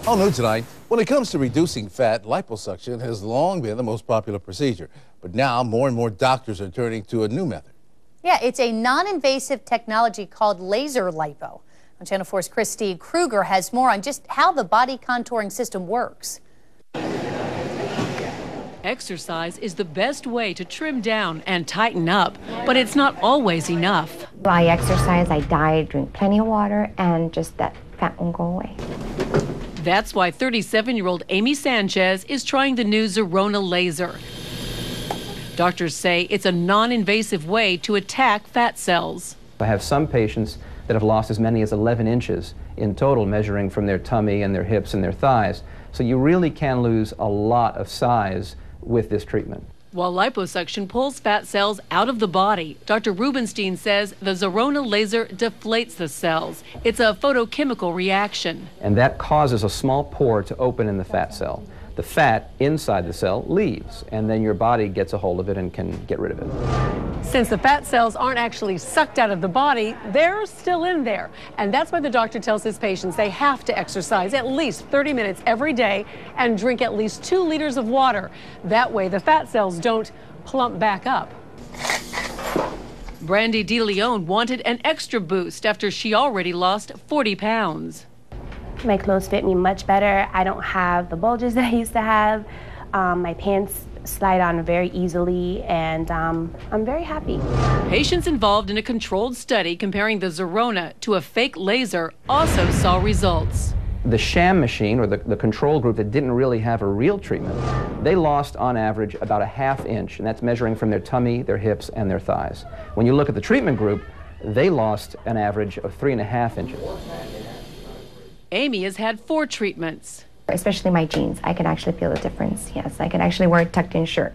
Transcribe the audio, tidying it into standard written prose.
All new tonight, when it comes to reducing fat, liposuction has long been the most popular procedure. But now more and more doctors are turning to a new method. Yeah, it's a non-invasive technology called laser lipo. Channel 4's Christy Kruger has more on just how the body contouring system works. Exercise is the best way to trim down and tighten up, but it's not always enough. I exercise, I diet, drink plenty of water, and just that fat won't go away. That's why 37-year-old Amy Sanchez is trying the new Zerona laser. Doctors say it's a non-invasive way to attack fat cells. I have some patients that have lost as many as 11 inches in total, measuring from their tummy and their hips and their thighs. So you really can lose a lot of size with this treatment. While liposuction pulls fat cells out of the body, Dr. Rubenstein says the Zerona laser deflates the cells. It's a photochemical reaction. And that causes a small pore to open in the fat cell. The fat inside the cell leaves, and then your body gets a hold of it and can get rid of it. Since the fat cells aren't actually sucked out of the body, they're still in there. And that's why the doctor tells his patients they have to exercise at least 30 minutes every day and drink at least 2 liters of water. That way the fat cells don't plump back up. Brandy DeLeon wanted an extra boost after she already lost 40 pounds. My clothes fit me much better. I don't have the bulges that I used to have. My pants slide on very easily, and I'm very happy. Patients involved in a controlled study comparing the Zerona to a fake laser also saw results. The sham machine, or the control group that didn't really have a real treatment, they lost on average about a ½ inch, and that's measuring from their tummy, their hips, and their thighs. When you look at the treatment group, they lost an average of 3½ inches. Amy has had 4 treatments. Especially my jeans, I can actually feel the difference. Yes, I can actually wear a tucked-in shirt.